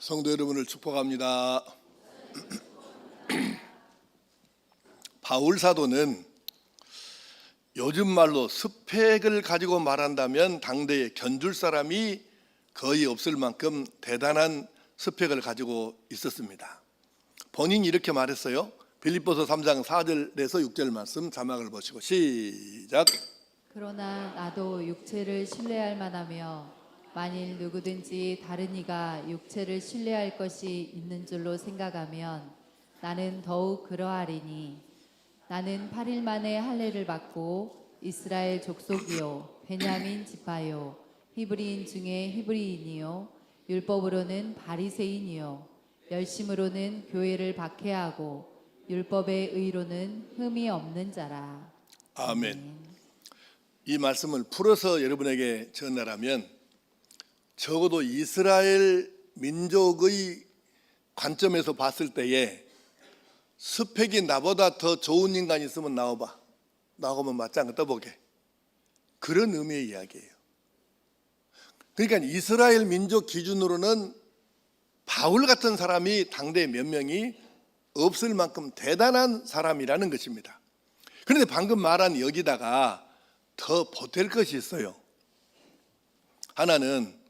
성도 여러분을 축복합니다. 바울 사도는 요즘 말로 스펙을 가지고 말한다면 당대에 견줄 사람이 거의 없을 만큼 대단한 스펙을 가지고 있었습니다. 본인이 이렇게 말했어요. 빌립보서 3장 4절에서 6절 말씀 자막을 보시고 시작. 그러나 나도 육체를 신뢰할 만하며 만일 누구든지 다른 이가 육체를 신뢰할 것이 있는 줄로 생각하면 나는 더욱 그러하리니 나는 8일 만에 할례를 받고 이스라엘 족속이요 베냐민 지파요 히브리인 중에 히브리인이요 율법으로는 바리새인이요 열심으로는 교회를 박해하고 율법의 의로는 흠이 없는 자라. 아멘. 이 말씀을 풀어서 여러분에게 전하라면 적어도 이스라엘 민족의 관점에서 봤을 때에 스펙이 나보다 더 좋은 인간이 있으면 나와봐. 나오면 맞짱을 떠보게. 그런 의미의 이야기예요. 그러니까 이스라엘 민족 기준으로는 바울 같은 사람이 당대에 몇 명이 없을 만큼 대단한 사람이라는 것입니다. 그런데 방금 말한 여기다가 더 보탤 것이 있어요. 하나는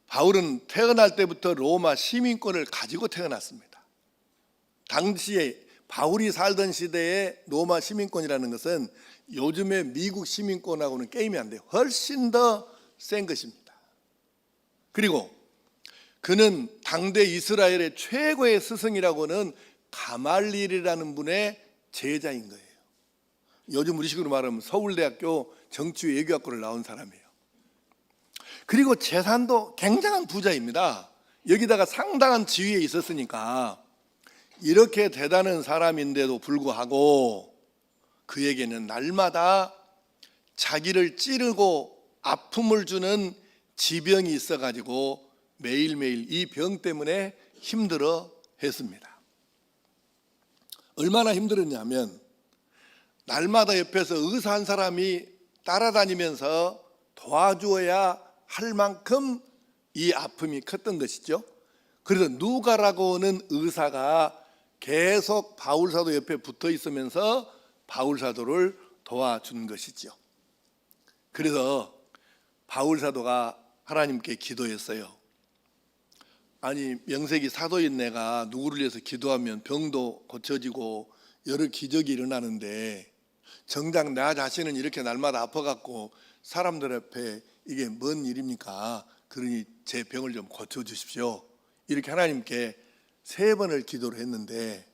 바울은 태어날 때부터 로마 시민권을 가지고 태어났습니다. 당시에 바울이 살던 시대의 로마 시민권이라는 것은 요즘의 미국 시민권하고는 게임이 안 돼요. 훨씬 더 센 것입니다. 그리고 그는 당대 이스라엘의 최고의 스승이라고는 가말리엘이라는 분의 제자인 거예요. 요즘 우리식으로 말하면 서울대학교 정치외교학과를 나온 사람이에요. 그리고 재산도 굉장한 부자입니다. 여기다가 상당한 지위에 있었으니까 이렇게 대단한 사람인데도 불구하고 그에게는 날마다 자기를 찌르고 아픔을 주는 지병이 있어가지고 매일매일 이 병 때문에 힘들어 했습니다. 얼마나 힘들었냐면 날마다 옆에서 의사 한 사람이 따라다니면서 도와주어야 할 만큼 이 아픔이 컸던 것이죠. 그래서 누가라고는 의사가 계속 바울 사도 옆에 붙어 있으면서 바울 사도를 도와준 것이죠. 그래서 바울 사도가 하나님께 기도했어요. 아니 명색이 사도인 내가 누구를 위해서 기도하면 병도 고쳐지고 여러 기적이 일어나는데 정작 나 자신은 이렇게 날마다 아파갖고 사람들 앞에 이게 뭔 일입니까? 그러니 제 병을 좀 고쳐주십시오. 이렇게 하나님께 3번을 기도를 했는데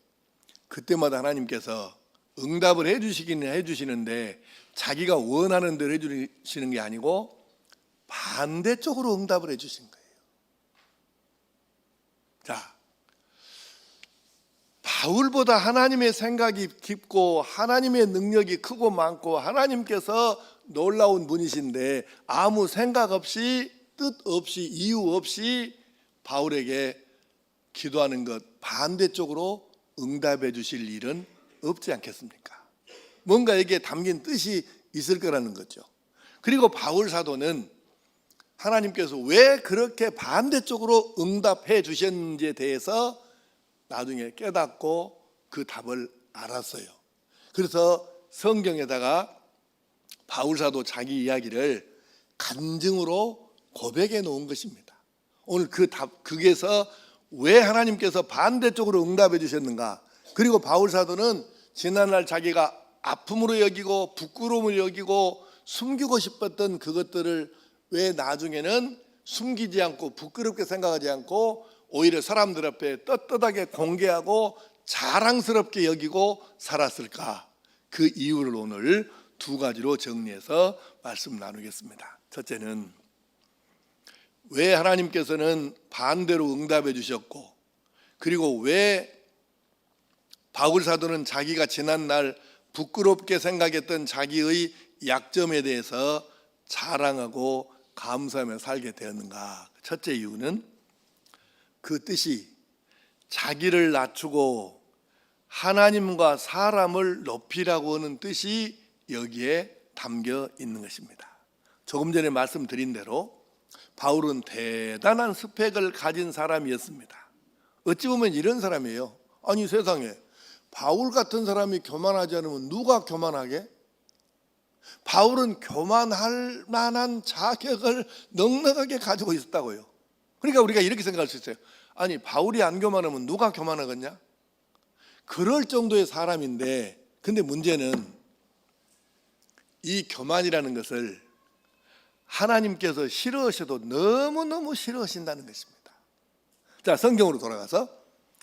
그때마다 하나님께서 응답을 해주시기는 해주시는데 자기가 원하는 대로 해주시는 게 아니고 반대쪽으로 응답을 해주신 거예요. 자, 바울보다 하나님의 생각이 깊고 하나님의 능력이 크고 많고 하나님께서 놀라운 분이신데 아무 생각 없이 뜻 없이 이유 없이 바울에게 기도하는 것 반대쪽으로 응답해 주실 일은 없지 않겠습니까? 뭔가 여기에 담긴 뜻이 있을 거라는 거죠. 그리고 바울 사도는 하나님께서 왜 그렇게 반대쪽으로 응답해 주셨는지에 대해서 나중에 깨닫고 그 답을 알았어요. 그래서 성경에다가 바울 사도 자기 이야기를 간증으로 고백해 놓은 것입니다. 오늘 그 답, 거기에서 왜 하나님께서 반대쪽으로 응답해 주셨는가? 그리고 바울 사도는 지난날 자기가 아픔으로 여기고 부끄러움을 여기고 숨기고 싶었던 그것들을 왜 나중에는 숨기지 않고 부끄럽게 생각하지 않고 오히려 사람들 앞에 떳떳하게 공개하고 자랑스럽게 여기고 살았을까? 그 이유를 오늘 2가지로 정리해서 말씀 나누겠습니다. 첫째는 왜 하나님께서는 반대로 응답해 주셨고 그리고 왜 바울 사도는 자기가 지난날 부끄럽게 생각했던 자기의 약점에 대해서 자랑하고 감사하며 살게 되었는가? 첫째 이유는 그 뜻이 자기를 낮추고 하나님과 사람을 높이라고 하는 뜻이 여기에 담겨 있는 것입니다. 조금 전에 말씀드린 대로 바울은 대단한 스펙을 가진 사람이었습니다. 어찌 보면 이런 사람이에요. 아니 세상에 바울 같은 사람이 교만하지 않으면 누가 교만하게? 바울은 교만할 만한 자격을 넉넉하게 가지고 있었다고요. 그러니까 우리가 이렇게 생각할 수 있어요. 아니 바울이 안 교만하면 누가 교만하겠냐? 그럴 정도의 사람인데, 근데 문제는 이 교만이라는 것을 하나님께서 싫어하셔도 너무너무 싫어하신다는 것입니다. 자, 성경으로 돌아가서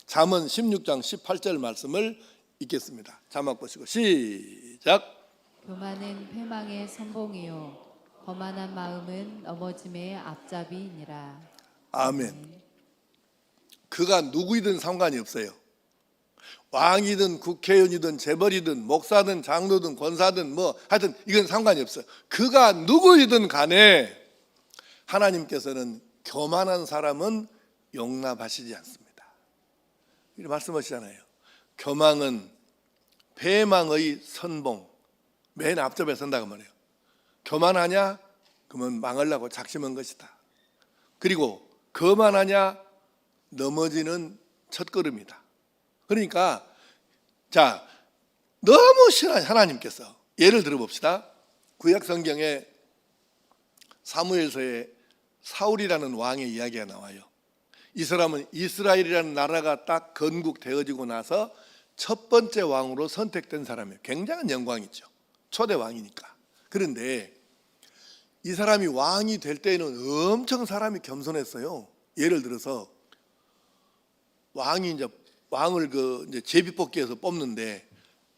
잠언 16장 18절 말씀을 읽겠습니다. 자막 보시고 시작. 교만은 패망의 선봉이요 거만한 마음은 넘어짐의 앞잡이니라. 아멘. 그가 누구이든 상관이 없어요. 왕이든 국회의원이든 재벌이든 목사든 장로든 권사든 뭐 하여튼 이건 상관이 없어요. 그가 누구이든 간에 하나님께서는 교만한 사람은 용납하시지 않습니다. 이렇게 말씀하시잖아요. 교만은 패망의 선봉, 맨 앞접에 선다고 말해요. 교만하냐? 그러면 망하려고 작심한 것이다. 그리고 거만하냐? 넘어지는 첫걸음이다. 그러니까 자, 너무 싫어하는 하나님께서 예를 들어 봅시다. 구약 성경에 사무엘서에 사울이라는 왕의 이야기가 나와요. 이 사람은 이스라엘이라는 나라가 딱 건국되어지고 나서 첫 번째 왕으로 선택된 사람이에요. 굉장한 영광이죠. 초대 왕이니까. 그런데 이 사람이 왕이 될 때에는 엄청 사람이 겸손했어요. 예를 들어서 왕이 왕을 이제 제비뽑기에서 뽑는데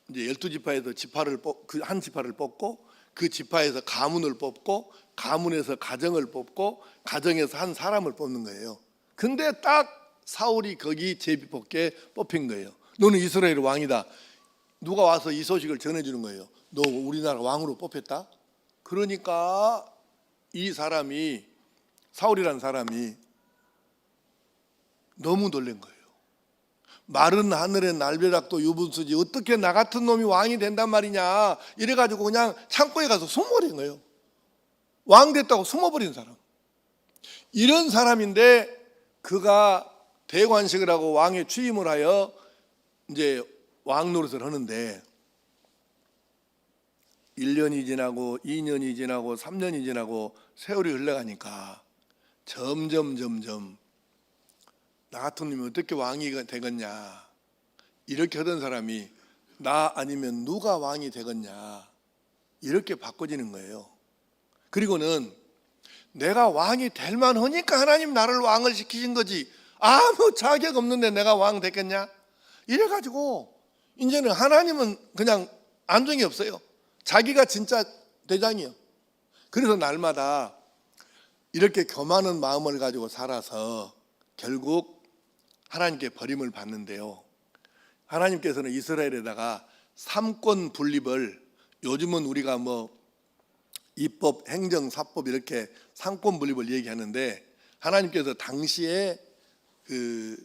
이제 12지파에서 한 지파를 뽑고 그 지파에서 가문을 뽑고 가문에서 가정을 뽑고 가정에서 한 사람을 뽑는 거예요. 근데 딱 사울이 거기 제비뽑기에 뽑힌 거예요. 너는 이스라엘 왕이다. 누가 와서 이 소식을 전해주는 거예요. 너 우리나라 왕으로 뽑혔다? 그러니까 이 사람이, 사울이라는 사람이 너무 놀란 거예요. 마른 하늘에 날벼락도 유분수지 어떻게 나 같은 놈이 왕이 된단 말이냐 이래가지고 그냥 창고에 가서 숨어버린 거예요. 왕 됐다고 숨어버린 사람. 이런 사람인데 그가 대관식을 하고 왕에 취임을 하여 이제 왕 노릇을 하는데 1년이 지나고 2년이 지나고 3년이 지나고 세월이 흘러가니까 점점 나 같은 놈이 어떻게 왕이 되겠냐 이렇게 하던 사람이 나 아니면 누가 왕이 되겠냐 이렇게 바꿔지는 거예요. 그리고는 내가 왕이 될 만하니까 하나님 나를 왕을 시키신 거지 아무 자격 없는데 내가 왕 됐겠냐 이래가지고 이제는 하나님은 그냥 안정이 없어요. 자기가 진짜 대장이요. 그래서 날마다 이렇게 교만한 마음을 가지고 살아서 결국 하나님께 버림을 받는데요. 하나님께서는 이스라엘에다가 삼권 분립을, 요즘은 우리가 뭐 입법, 행정, 사법 이렇게 삼권 분립을 얘기하는데 하나님께서 당시에 그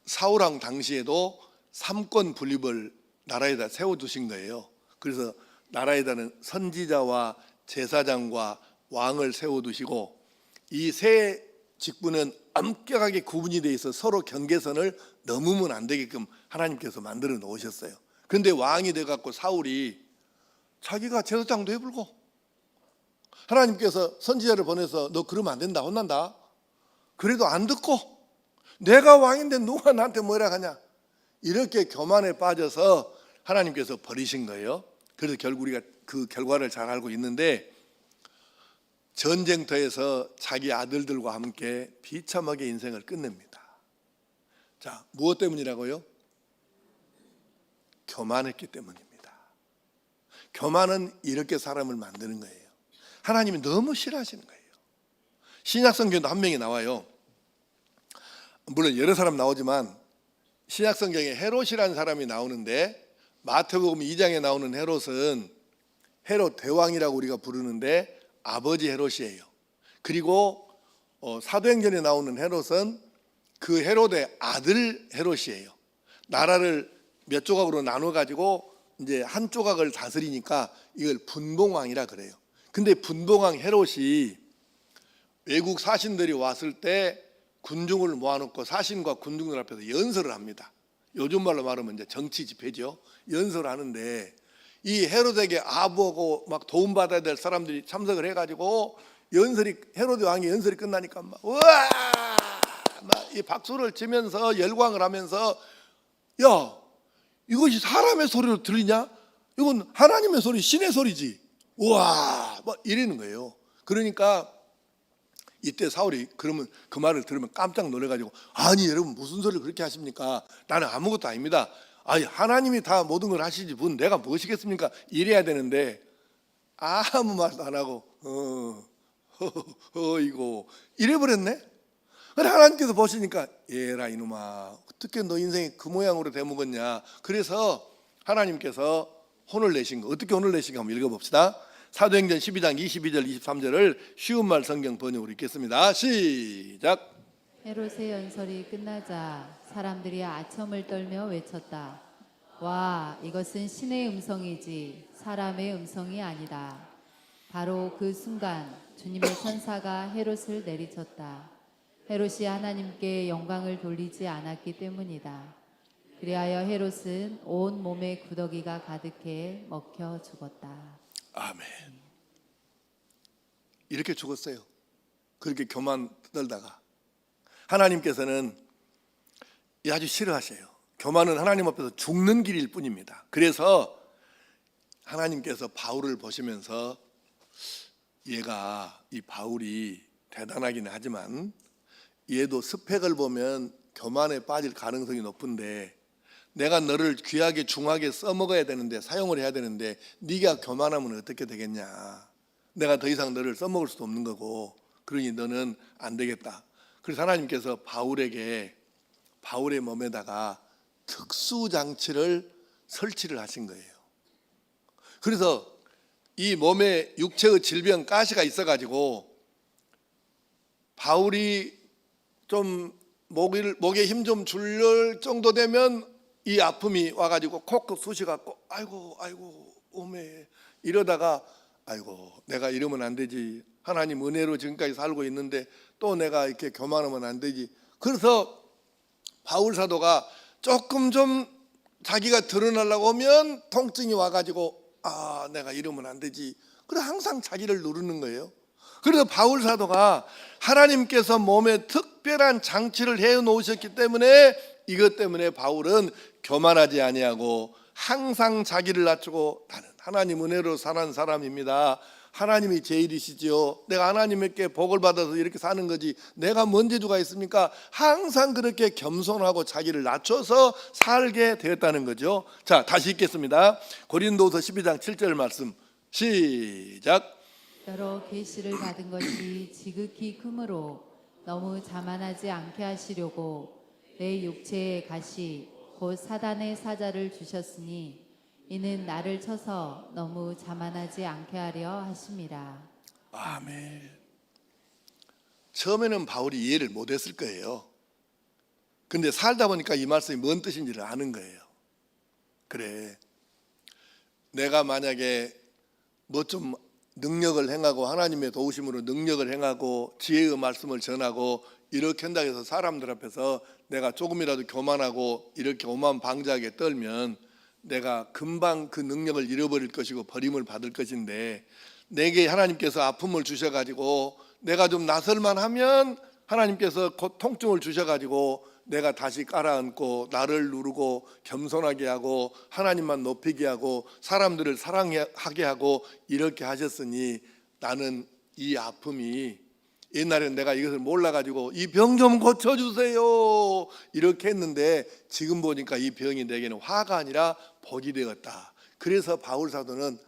사울왕 당시에도 삼권 분립을 나라에다 세워두신 거예요. 그래서 나라에다는 선지자와 제사장과 왕을 세워두시고 이 세 직분은 엄격하게 구분이 돼 있어 서로 경계선을 넘으면 안 되게끔 하나님께서 만들어 놓으셨어요. 그런데 왕이 돼갖고 사울이 자기가 제사장도 해불고 하나님께서 선지자를 보내서 너 그러면 안 된다 혼난다. 그래도 안 듣고 내가 왕인데 누가 나한테 뭐라 하냐 이렇게 교만에 빠져서 하나님께서 버리신 거예요. 그래서 결국 우리가 그 결과를 잘 알고 있는데 전쟁터에서 자기 아들들과 함께 비참하게 인생을 끝냅니다. 자, 무엇 때문이라고요? 교만했기 때문입니다. 교만은 이렇게 사람을 만드는 거예요. 하나님이 너무 싫어하시는 거예요. 신약성경도 한 명이 나와요. 물론 여러 사람 나오지만 신약성경에 헤롯이라는 사람이 나오는데 마태복음 2장에 나오는 헤롯은 헤롯 대왕이라고 우리가 부르는데 아버지 헤롯이에요. 그리고 사도행전에 나오는 헤롯은 그 헤롯의 아들 헤롯이에요. 나라를 몇 조각으로 나눠 가지고 이제 한 조각을 다스리니까 이걸 분봉왕이라 그래요. 근데 분봉왕 헤롯이 외국 사신들이 왔을 때 군중을 모아놓고 사신과 군중들 앞에서 연설을 합니다. 요즘 말로 말하면 이제 정치 집회죠. 연설을 하는데 이 헤로데에게 아부하고 막 도움받아야 될 사람들이 참석을 해가지고 헤로데 왕의 연설이 끝나니까 막 우와 막 이 박수를 치면서 열광을 하면서 야 이것이 사람의 소리로 들리냐? 이건 하나님의 소리, 신의 소리지. 우와 막 이러는 거예요. 그러니까 이때 사울이 그러면 그 말을 들으면 깜짝 놀래가지고 아니 여러분 무슨 소리를 그렇게 하십니까? 나는 아무것도 아닙니다. 아니 하나님이 다 모든 걸 하시지 분 내가 무엇이겠습니까? 이래야 되는데 아무 말도 안 하고 이거 이래버렸네. 근데 하나님께서 보시니까 얘라 이놈아 어떻게 너 인생이 그 모양으로 되먹었냐. 그래서 하나님께서 혼을 내신 거 어떻게 혼을 내신 거 한번 읽어봅시다. 사도행전 12장 22절 23절을 쉬운 말 성경 번역으로 읽겠습니다. 시작. 헤롯의 연설이 끝나자 사람들이 아첨을 떨며 외쳤다. 와, 이것은 신의 음성이지 사람의 음성이 아니다. 바로 그 순간 주님의 천사가 헤롯을 내리쳤다. 헤롯이 하나님께 영광을 돌리지 않았기 때문이다. 그리하여 헤롯은 온 몸에 구더기가 가득해 먹혀 죽었다. 아멘. 이렇게 죽었어요. 그렇게 교만 떨다가 하나님께서는 아주 싫어하셔요. 교만은 하나님 앞에서 죽는 길일 뿐입니다. 그래서 하나님께서 바울을 보시면서 이 바울이 대단하긴 하지만 얘도 스펙을 보면 교만에 빠질 가능성이 높은데 내가 너를 귀하게 중하게 써먹어야 되는데 사용을 해야 되는데 네가 교만하면 어떻게 되겠냐. 내가 더 이상 너를 써먹을 수도 없는 거고 그러니 너는 안 되겠다. 그래서 하나님께서 바울의 몸에다가 특수장치를 설치를 하신 거예요. 그래서 이 몸에 육체의 질병 가시가 있어가지고 바울이 좀 목에 힘 좀 줄 정도 되면 이 아픔이 와가지고 콕콕 쑤시갖고 아이고 오메 이러다가 아이고 내가 이러면 안 되지. 하나님 은혜로 지금까지 살고 있는데 또 내가 이렇게 교만하면 안 되지. 그래서 바울 사도가 조금 좀 자기가 드러나려고 하면 통증이 와가지고 내가 이러면 안 되지. 그래 항상 자기를 누르는 거예요. 그래서 바울 사도가 하나님께서 몸에 특별한 장치를 해 놓으셨기 때문에 이것 때문에 바울은 교만하지 아니하고 항상 자기를 낮추고 나는 하나님 은혜로 사는 사람입니다. 하나님이 제일이시지요. 내가 하나님께 복을 받아서 이렇게 사는 거지 내가 뭔 재주가 있습니까? 항상 그렇게 겸손하고 자기를 낮춰서 살게 되었다는 거죠. 자, 다시 읽겠습니다. 고린도서 12장 7절 말씀 시작. 여러 계시를 받은 것이 지극히 크므로 너무 자만하지 않게 하시려고 내 육체의 가시 곧 사단의 사자를 주셨으니 이는 나를 쳐서 너무 자만하지 않게 하려 하심이라. 아멘. 처음에는 바울이 이해를 못했을 거예요. 근데 살다 보니까 이 말씀이 뭔 뜻인지를 아는 거예요. 그래, 내가 만약에 뭐 좀 능력을 행하고 하나님의 도우심으로 능력을 행하고 지혜의 말씀을 전하고 이렇게 한다고 해서 사람들 앞에서 내가 조금이라도 교만하고 이렇게 오만방자하게 떨면 내가 금방 그 능력을 잃어버릴 것이고 버림을 받을 것인데 내게 하나님께서 아픔을 주셔가지고 내가 좀 나설만 하면 하나님께서 곧 통증을 주셔가지고 내가 다시 깔아앉고 나를 누르고 겸손하게 하고 하나님만 높이게 하고 사람들을 사랑하게 하고 이렇게 하셨으니 나는 이 아픔이 옛날에는 내가 이것을 몰라가지고 이 병 좀 고쳐주세요 이렇게 했는데 지금 보니까 이 병이 내게는 화가 아니라 복이 되었다. 그래서 바울 사도는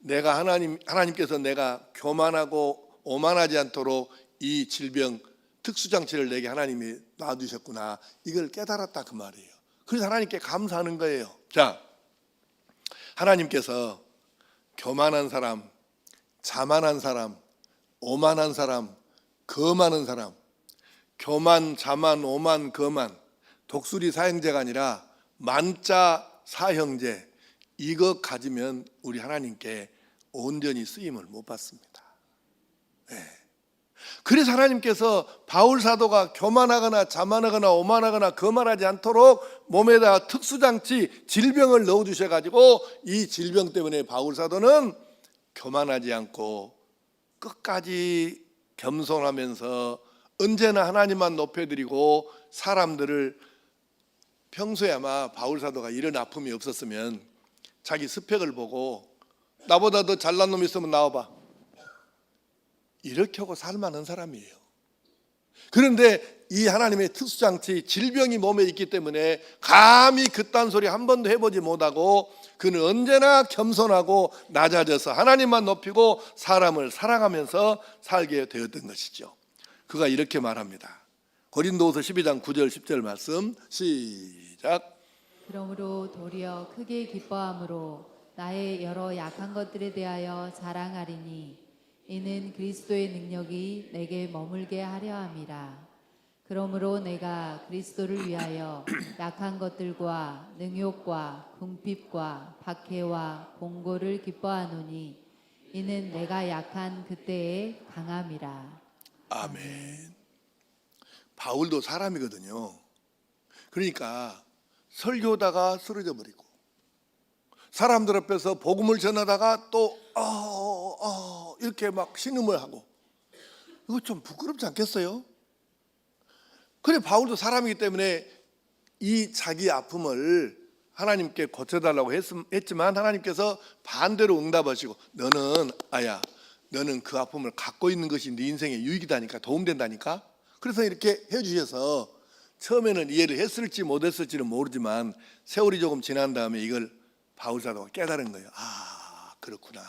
내가 하나님께서 내가 교만하고 오만하지 않도록 이 질병 특수장치를 내게 하나님이 놔두셨구나 이걸 깨달았다 그 말이에요. 그래서 하나님께 감사하는 거예요. 자, 하나님께서 교만한 사람, 자만한 사람, 오만한 사람, 거만한 사람, 교만, 자만, 오만, 거만, 독수리 사형제가 아니라 만자 사형제 이것 가지면 우리 하나님께 온전히 쓰임을 못 받습니다. 그래서 하나님께서 바울 사도가 교만하거나 자만하거나 오만하거나 거만하지 않도록 몸에다가 특수장치 질병을 넣어주셔가지고 이 질병 때문에 바울 사도는 교만하지 않고 끝까지 겸손하면서 언제나 하나님만 높여드리고 사람들을, 평소에 아마 바울 사도가 이런 아픔이 없었으면 자기 스펙을 보고 나보다 더 잘난 놈 있으면 나와봐, 이렇게 하고 살만한 사람이에요. 그런데 이 하나님의 특수장치 질병이 몸에 있기 때문에 감히 그딴 소리 한 번도 해보지 못하고 그는 언제나 겸손하고 낮아져서 하나님만 높이고 사람을 사랑하면서 살게 되었던 것이죠. 그가 이렇게 말합니다. 고린도후서 12장 9절 10절 말씀 시작. 그러므로 도리어 크게 기뻐함으로 나의 여러 약한 것들에 대하여 자랑하리니 이는 그리스도의 능력이 내게 머물게 하려 함이라. 그러므로 내가 그리스도를 위하여 약한 것들과 능욕과 궁핍과 박해와 공고를 기뻐하노니 이는 내가 약한 그때의 강함이라. 아멘. 바울도 사람이거든요. 그러니까 설교하다가 쓰러져 버리고 사람들 앞에서 복음을 전하다가 또 이렇게 막 신음을 하고, 이거 좀 부끄럽지 않겠어요? 그래, 바울도 사람이기 때문에 이 자기 아픔을 하나님께 고쳐달라고 했지만 하나님께서 반대로 응답하시고, 너는 그 아픔을 갖고 있는 것이 네 인생의 유익이다니까, 도움된다니까. 그래서 이렇게 해주셔서 처음에는 이해를 했을지 못했을지는 모르지만 세월이 조금 지난 다음에 이걸 바울 사도가 깨달은 거예요. 아, 그렇구나.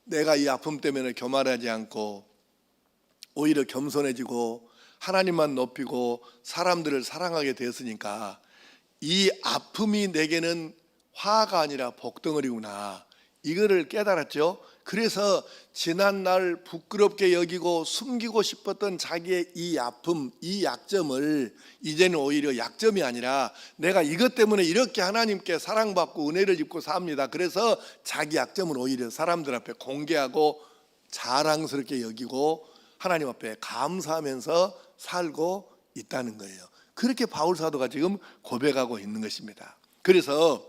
내가 이 아픔 때문에 교만하지 않고 오히려 겸손해지고 하나님만 높이고 사람들을 사랑하게 되었으니까 이 아픔이 내게는 화가 아니라 복덩어리구나, 이거를 깨달았죠. 그래서 지난날 부끄럽게 여기고 숨기고 싶었던 자기의 이 아픔, 이 약점을 이제는 오히려 약점이 아니라 내가 이것 때문에 이렇게 하나님께 사랑받고 은혜를 입고 삽니다. 그래서 자기 약점을 오히려 사람들 앞에 공개하고 자랑스럽게 여기고 하나님 앞에 감사하면서 살고 있다는 거예요. 그렇게 바울 사도가 지금 고백하고 있는 것입니다. 그래서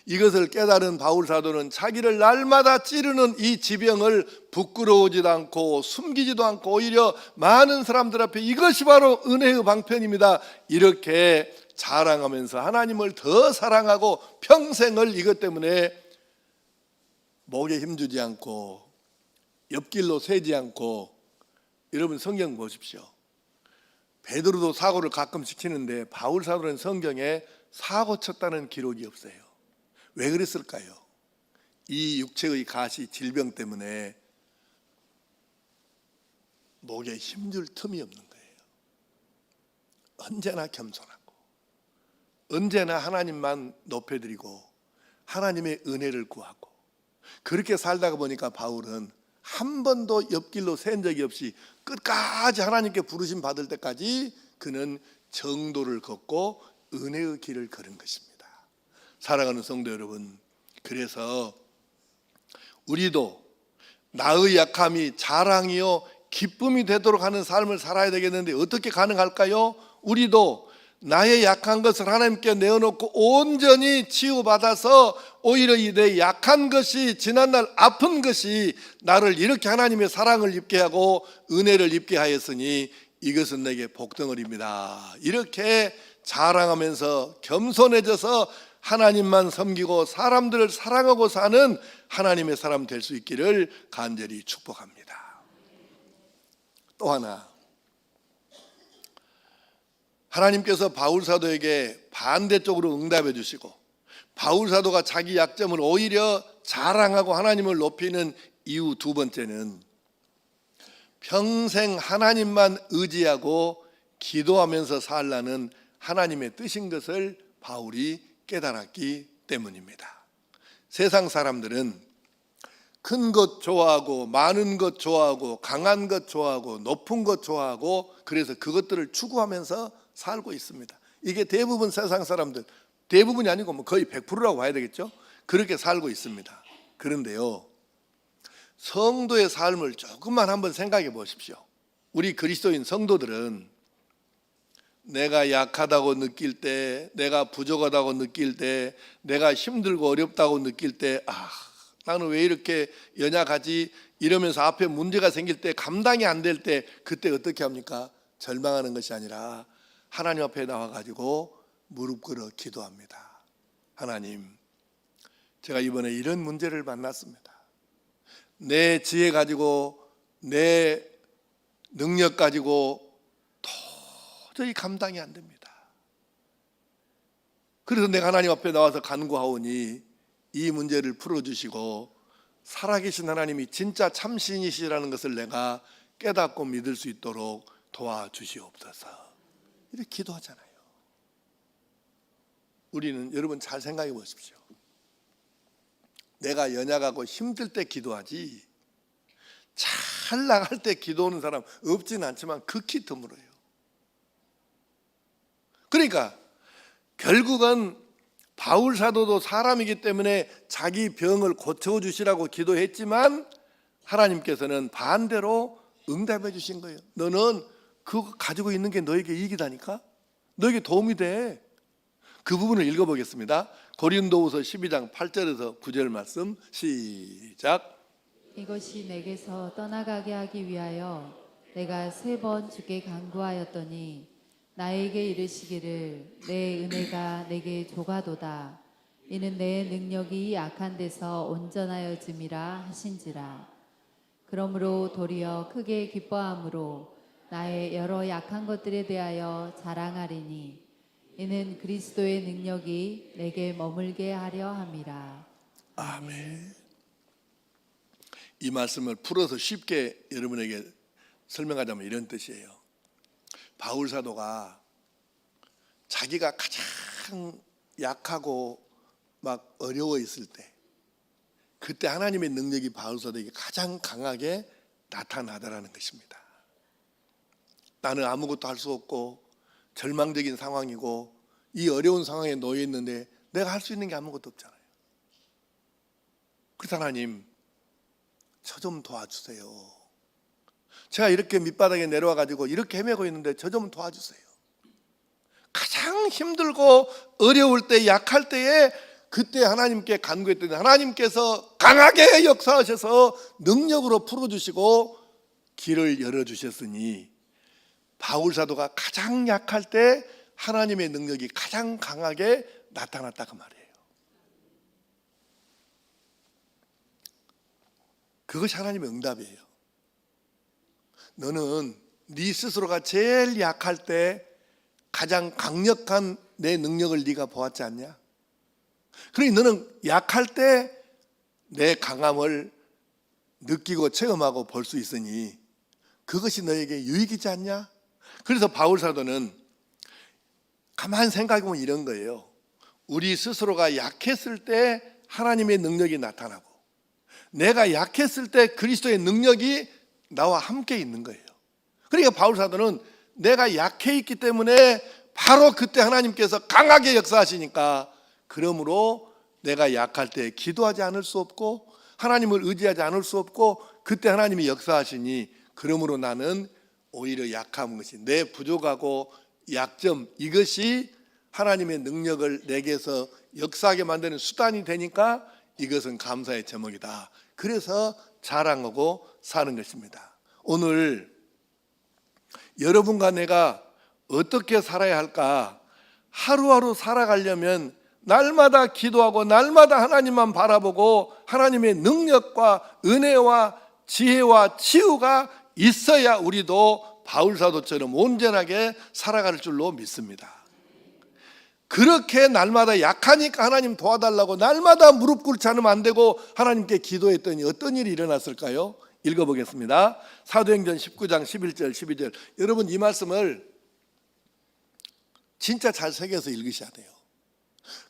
이것을 깨달은 바울 사도는 자기를 날마다 찌르는 이 지병을 부끄러우지도 않고 숨기지도 않고 오히려 많은 사람들 앞에 이것이 바로 은혜의 방편입니다, 이렇게 자랑하면서 하나님을 더 사랑하고 평생을 이것 때문에 목에 힘주지 않고 옆길로 새지 않고. 여러분 성경 보십시오. 베드로도 사고를 가끔씩 치는데 바울 사도는 성경에 사고 쳤다는 기록이 없어요. 왜 그랬을까요? 이 육체의 가시 질병 때문에 목에 힘줄 틈이 없는 거예요. 언제나 겸손하고 언제나 하나님만 높여드리고 하나님의 은혜를 구하고, 그렇게 살다가 보니까 바울은 한 번도 옆길로 샌 적이 없이 끝까지 하나님께 부르심 받을 때까지 그는 정도를 걷고 은혜의 길을 걸은 것입니다. 사랑하는 성도 여러분, 그래서 우리도 나의 약함이 자랑이요 기쁨이 되도록 하는 삶을 살아야 되겠는데 어떻게 가능할까요? 우리도 나의 약한 것을 하나님께 내어놓고 온전히 치유받아서 오히려 이 내 약한 것이, 지난날 아픈 것이 나를 이렇게 하나님의 사랑을 입게 하고 은혜를 입게 하였으니 이것은 내게 복덩어리입니다, 이렇게 자랑하면서 겸손해져서 하나님만 섬기고 사람들을 사랑하고 사는 하나님의 사람 될 수 있기를 간절히 축복합니다. 또 하나, 하나님께서 바울 사도에게 반대쪽으로 응답해 주시고 바울 사도가 자기 약점을 오히려 자랑하고 하나님을 높이는 이유 두 번째는 평생 하나님만 의지하고 기도하면서 살라는 하나님의 뜻인 것을 바울이 깨달았기 때문입니다. 세상 사람들은 큰 것 좋아하고 많은 것 좋아하고 강한 것 좋아하고 높은 것 좋아하고 그래서 그것들을 추구하면서 살고 있습니다. 이게 대부분 세상 사람들, 대부분이 아니고 거의 100%라고 봐야 되겠죠. 그렇게 살고 있습니다. 그런데요, 성도의 삶을 조금만 한번 생각해 보십시오. 우리 그리스도인 성도들은 내가 약하다고 느낄 때, 내가 부족하다고 느낄 때, 내가 힘들고 어렵다고 느낄 때, 나는 왜 이렇게 연약하지? 이러면서 앞에 문제가 생길 때, 감당이 안 될 때, 그때 어떻게 합니까? 절망하는 것이 아니라 하나님 앞에 나와가지고 무릎 꿇어 기도합니다. 하나님, 제가 이번에 이런 문제를 만났습니다. 내 지혜 가지고, 내 능력 가지고 도저히 감당이 안 됩니다. 그래서 내가 하나님 앞에 나와서 간구하오니 이 문제를 풀어주시고 살아계신 하나님이 진짜 참신이시라는 것을 내가 깨닫고 믿을 수 있도록 도와주시옵소서. 이렇게 기도하잖아요. 우리는 여러분 잘 생각해 보십시오. 내가 연약하고 힘들 때 기도하지 잘 나갈 때 기도하는 사람 없지는 않지만 극히 드물어요. 그러니까 결국은 바울 사도도 사람이기 때문에 자기 병을 고쳐주시라고 기도했지만 하나님께서는 반대로 응답해 주신 거예요. 너는 그거 가지고 있는 게 너에게 이익이다니까? 너에게 도움이 돼. 그 부분을 읽어보겠습니다. 고린도후서 12장 8절에서 9절 말씀 시작. 이것이 내게서 떠나가게 하기 위하여 내가 3번 주께 간구하였더니 나에게 이르시기를 내 은혜가 내게 조가도다. 이는 내 능력이 약한 데서 온전하여짐이라 하신지라. 그러므로 도리어 크게 기뻐함으로 나의 여러 약한 것들에 대하여 자랑하리니 이는 그리스도의 능력이 내게 머물게 하려 함이라. 아멘. 이 말씀을 풀어서 쉽게 여러분에게 설명하자면 이런 뜻이에요. 바울 사도가 자기가 가장 약하고 막 어려워 있을 때 그때 하나님의 능력이 바울 사도에게 가장 강하게 나타나더라는 것입니다. 나는 아무것도 할 수 없고 절망적인 상황이고 이 어려운 상황에 놓여 있는데 내가 할 수 있는 게 아무것도 없잖아요. 그래서 하나님 저 좀 도와주세요. 제가 이렇게 밑바닥에 내려와 가지고 이렇게 헤매고 있는데 저 좀 도와주세요. 가장 힘들고 어려울 때 약할 때에 그때 하나님께 간구했더니 하나님께서 강하게 역사하셔서 능력으로 풀어주시고 길을 열어주셨으니 바울 사도가 가장 약할 때 하나님의 능력이 가장 강하게 나타났다 그 말이에요. 그것이 하나님의 응답이에요. 너는 네 스스로가 제일 약할 때 가장 강력한 내 능력을 네가 보았지 않냐? 그러니 너는 약할 때 내 강함을 느끼고 체험하고 볼 수 있으니 그것이 너에게 유익이지 않냐? 그래서 바울 사도는 가만 생각해보면 이런 거예요. 우리 스스로가 약했을 때 하나님의 능력이 나타나고 내가 약했을 때 그리스도의 능력이 나와 함께 있는 거예요. 그러니까 바울 사도는 내가 약해 있기 때문에 바로 그때 하나님께서 강하게 역사하시니까 그러므로 내가 약할 때 기도하지 않을 수 없고 하나님을 의지하지 않을 수 없고 그때 하나님이 역사하시니 그러므로 나는 오히려 약한 것이 내 부족하고 약점 이것이 하나님의 능력을 내게서 역사하게 만드는 수단이 되니까 이것은 감사의 제목이다. 그래서 자랑하고 사는 것입니다. 오늘 여러분과 내가 어떻게 살아야 할까? 하루하루 살아가려면 날마다 기도하고 날마다 하나님만 바라보고 하나님의 능력과 은혜와 지혜와 치유가 있어야 우리도 바울 사도처럼 온전하게 살아갈 줄로 믿습니다. 그렇게 날마다 약하니까 하나님 도와달라고 날마다 무릎 꿇지 않으면 안 되고 하나님께 기도했더니 어떤 일이 일어났을까요? 읽어보겠습니다. 사도행전 19장 11절 12절. 여러분 이 말씀을 진짜 잘 새겨서 읽으셔야 돼요.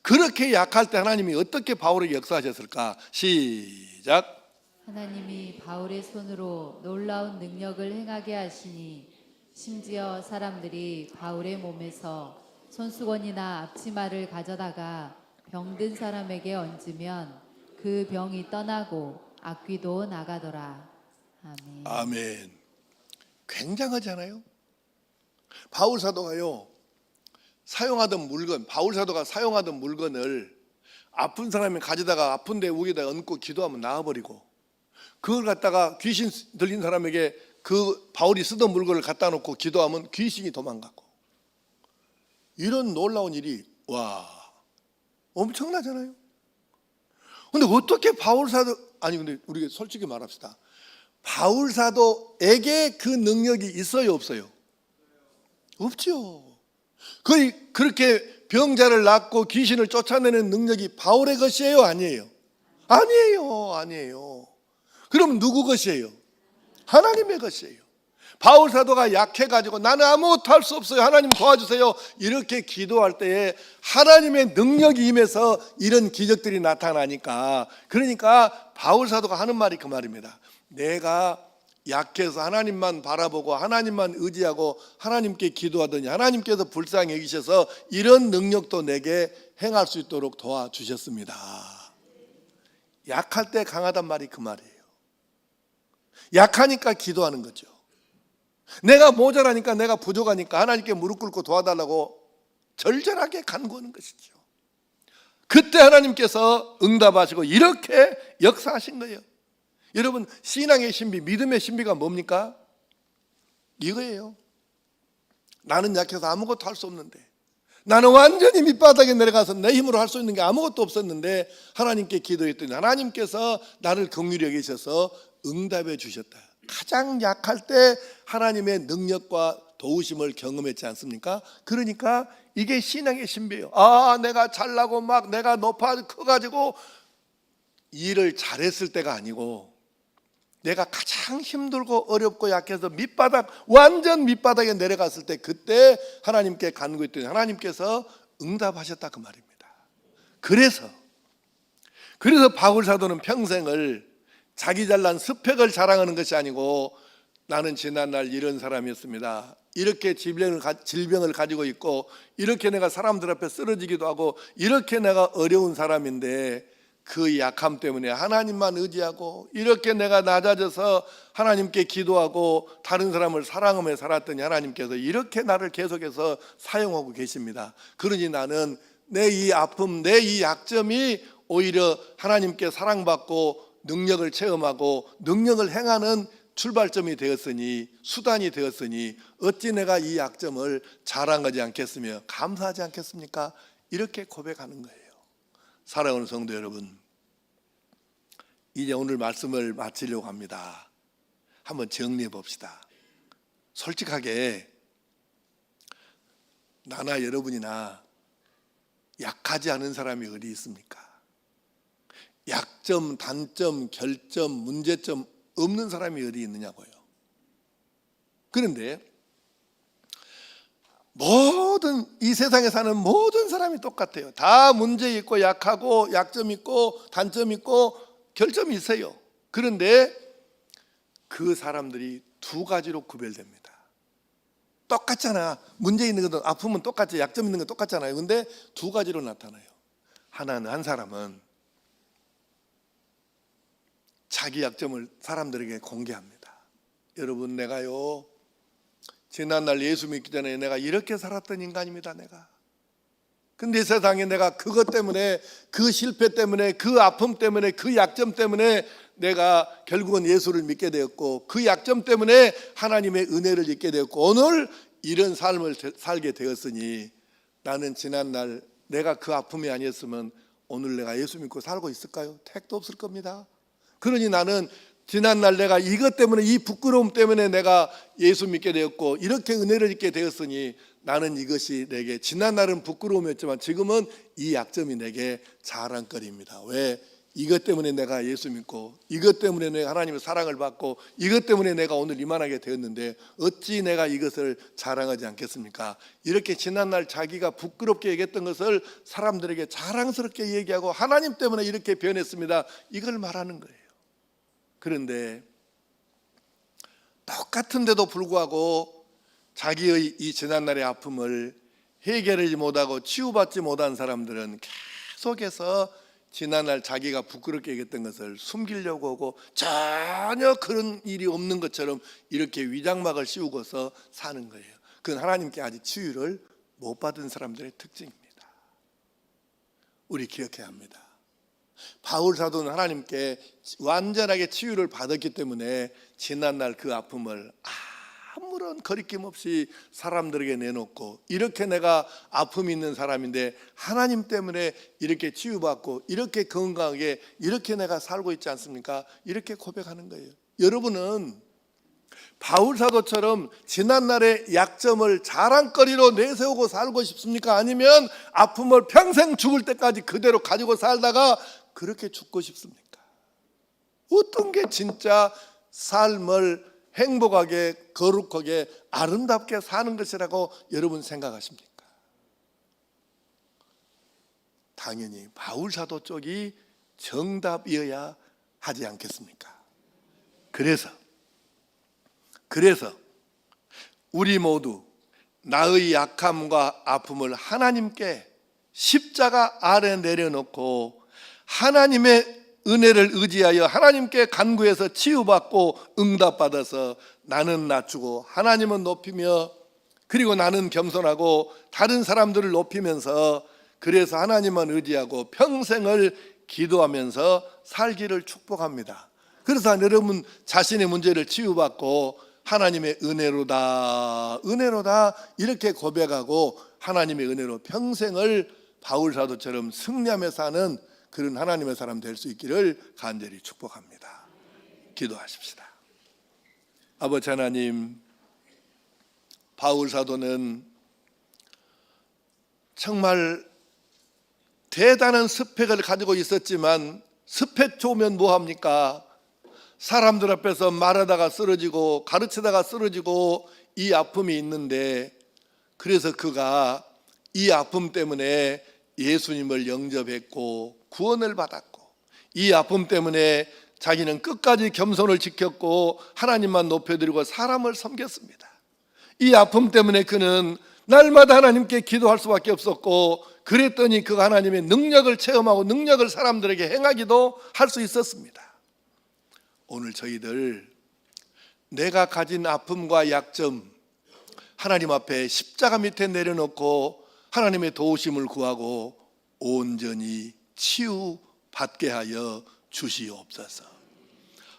그렇게 약할 때 하나님이 어떻게 바울에게 역사하셨을까? 시작. 하나님이 바울의 손으로 놀라운 능력을 행하게 하시니 심지어 사람들이 바울의 몸에서 손수건이나 앞치마를 가져다가 병든 사람에게 얹으면 그 병이 떠나고 악귀도 나가더라. 아멘. 아멘. 굉장하잖아요. 바울 사도가요, 바울 사도가 사용하던 물건을 아픈 사람이 가져다가 아픈 데 위에다 얹고 기도하면 나아버리고, 그걸 갖다가 귀신 들린 사람에게 그 바울이 쓰던 물건을 갖다 놓고 기도하면 귀신이 도망가고, 이런 놀라운 일이 엄청나잖아요. 근데 어떻게 근데 우리가 솔직히 말합시다. 바울 사도에게 그 능력이 있어요, 없어요? 없죠. 그렇게 병자를 낫고 귀신을 쫓아내는 능력이 바울의 것이에요, 아니에요? 아니에요. 그럼 누구 것이에요? 하나님의 것이에요. 바울 사도가 약해가지고 나는 아무것도 할 수 없어요, 하나님 도와주세요, 이렇게 기도할 때에 하나님의 능력이 임해서 이런 기적들이 나타나니까, 그러니까 바울 사도가 하는 말이 그 말입니다. 내가 약해서 하나님만 바라보고 하나님만 의지하고 하나님께 기도하더니 하나님께서 불쌍히 여기셔서 이런 능력도 내게 행할 수 있도록 도와주셨습니다. 약할 때 강하단 말이 그 말이에요. 약하니까 기도하는 거죠. 내가 모자라니까, 내가 부족하니까 하나님께 무릎 꿇고 도와달라고 절절하게 간구하는 것이죠. 그때 하나님께서 응답하시고 이렇게 역사하신 거예요. 여러분, 신앙의 신비, 믿음의 신비가 뭡니까? 이거예요. 나는 약해서 아무것도 할 수 없는데, 나는 완전히 밑바닥에 내려가서 내 힘으로 할 수 있는 게 아무것도 없었는데 하나님께 기도했더니 하나님께서 나를 긍휼히 여기셔서 응답해 주셨다. 가장 약할 때 하나님의 능력과 도우심을 경험했지 않습니까? 그러니까 이게 신앙의 신비예요. 내가 잘나고 막 내가 높아 커가지고 일을 잘했을 때가 아니고, 내가 가장 힘들고 어렵고 약해서 완전 밑바닥에 내려갔을 때, 그때 하나님께 간구했더니 하나님께서 응답하셨다, 그 말입니다. 그래서 바울 사도는 평생을 자기 잘난 스펙을 자랑하는 것이 아니고, 나는 지난날 이런 사람이었습니다, 이렇게 질병을 가지고 있고, 이렇게 내가 사람들 앞에 쓰러지기도 하고, 이렇게 내가 어려운 사람인데 그 약함 때문에 하나님만 의지하고 이렇게 내가 낮아져서 하나님께 기도하고 다른 사람을 사랑하며 살았더니 하나님께서 이렇게 나를 계속해서 사용하고 계십니다. 그러니 나는 내 이 아픔, 내 이 약점이 오히려 하나님께 사랑받고 능력을 체험하고 능력을 행하는 출발점이 되었으니, 수단이 되었으니 어찌 내가 이 약점을 자랑하지 않겠으며 감사하지 않겠습니까? 이렇게 고백하는 거예요. 사랑하는 성도 여러분, 이제 오늘 말씀을 마치려고 합니다. 한번 정리해 봅시다. 솔직하게 나나 여러분이나 약하지 않은 사람이 어디 있습니까? 약점, 단점, 결점, 문제점 없는 사람이 어디 있느냐고요. 그런데 이 세상에 사는 모든 사람이 똑같아요. 다 문제 있고 약하고 약점 있고 단점 있고 결점이 있어요. 그런데 그 사람들이 두 가지로 구별됩니다. 똑같잖아. 문제 있는 것도, 아픔은 똑같지, 약점 있는 건 똑같잖아요. 근데 두 가지로 나타나요. 한 사람은 자기 약점을 사람들에게 공개합니다. 여러분, 내가요, 지난날 예수 믿기 전에 내가 이렇게 살았던 인간입니다, 내가. 근데 세상에 내가 그것 때문에, 그 실패 때문에, 그 아픔 때문에, 그 약점 때문에 내가 결국은 예수를 믿게 되었고, 그 약점 때문에 하나님의 은혜를 잊게 되었고, 오늘 이런 삶을 살게 되었으니 나는 지난날 내가 그 아픔이 아니었으면 오늘 내가 예수 믿고 살고 있을까요? 택도 없을 겁니다. 그러니 나는 지난날 내가 이것 때문에, 이 부끄러움 때문에 내가 예수 믿게 되었고 이렇게 은혜를 잊게 되었으니 나는 이것이 내게, 지난날은 부끄러움이었지만 지금은 이 약점이 내게 자랑거리입니다. 왜? 이것 때문에 내가 예수 믿고, 이것 때문에 내가 하나님의 사랑을 받고, 이것 때문에 내가 오늘 이만하게 되었는데 어찌 내가 이것을 자랑하지 않겠습니까? 이렇게 지난날 자기가 부끄럽게 얘기했던 것을 사람들에게 자랑스럽게 얘기하고 하나님 때문에 이렇게 변했습니다, 이걸 말하는 거예요. 그런데 똑같은데도 불구하고 자기의 이 지난날의 아픔을 해결하지 못하고 치유받지 못한 사람들은 계속해서 지난날 자기가 부끄럽게 얘기했던 것을 숨기려고 하고 전혀 그런 일이 없는 것처럼 이렇게 위장막을 씌우고서 사는 거예요. 그건 하나님께 아직 치유를 못 받은 사람들의 특징입니다. 우리 기억해야 합니다. 바울 사도는 하나님께 완전하게 치유를 받았기 때문에 지난날 그 아픔을 아무런 거리낌 없이 사람들에게 내놓고, 이렇게 내가 아픔이 있는 사람인데 하나님 때문에 이렇게 치유받고 이렇게 건강하게 이렇게 내가 살고 있지 않습니까? 이렇게 고백하는 거예요. 여러분은 바울 사도처럼 지난날의 약점을 자랑거리로 내세우고 살고 싶습니까? 아니면 아픔을 평생 죽을 때까지 그대로 가지고 살다가 그렇게 죽고 싶습니까? 어떤 게 진짜 삶을 행복하게, 거룩하게, 아름답게 사는 것이라고 여러분 생각하십니까? 당연히 바울 사도 쪽이 정답이어야 하지 않겠습니까? 그래서 우리 모두 나의 약함과 아픔을 하나님께 십자가 아래 내려놓고 하나님의 은혜를 의지하여 하나님께 간구해서 치유받고 응답받아서 나는 낮추고 하나님은 높이며, 그리고 나는 겸손하고 다른 사람들을 높이면서, 그래서 하나님만 의지하고 평생을 기도하면서 살기를 축복합니다. 그래서 여러분 자신의 문제를 치유받고 하나님의 은혜로다 이렇게 고백하고 하나님의 은혜로 평생을 바울 사도처럼 승리하며 사는 그런 하나님의 사람 될 수 있기를 간절히 축복합니다. 기도하십시다. 아버지 하나님, 바울 사도는 정말 대단한 스펙을 가지고 있었지만 스펙 좋으면 뭐합니까? 사람들 앞에서 말하다가 쓰러지고 가르치다가 쓰러지고 이 아픔이 있는데, 그래서 그가 이 아픔 때문에 예수님을 영접했고 구원을 받았고, 이 아픔 때문에 자기는 끝까지 겸손을 지켰고 하나님만 높여드리고 사람을 섬겼습니다. 이 아픔 때문에 그는 날마다 하나님께 기도할 수밖에 없었고, 그랬더니 그가 하나님의 능력을 체험하고 능력을 사람들에게 행하기도 할 수 있었습니다. 오늘 저희들 내가 가진 아픔과 약점 하나님 앞에 십자가 밑에 내려놓고 하나님의 도우심을 구하고 온전히 치유받게 하여 주시옵소서.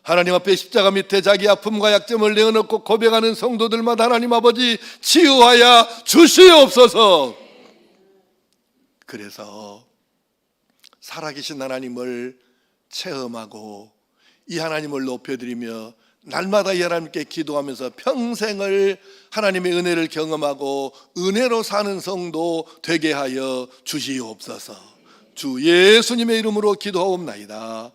하나님 앞에 십자가 밑에 자기 아픔과 약점을 내어놓고 고백하는 성도들마다 하나님 아버지 치유하여 주시옵소서. 그래서 살아계신 하나님을 체험하고 이 하나님을 높여드리며 날마다 이 하나님께 기도하면서 평생을 하나님의 은혜를 경험하고 은혜로 사는 성도 되게 하여 주시옵소서. 주 예수님의 이름으로 기도하옵나이다.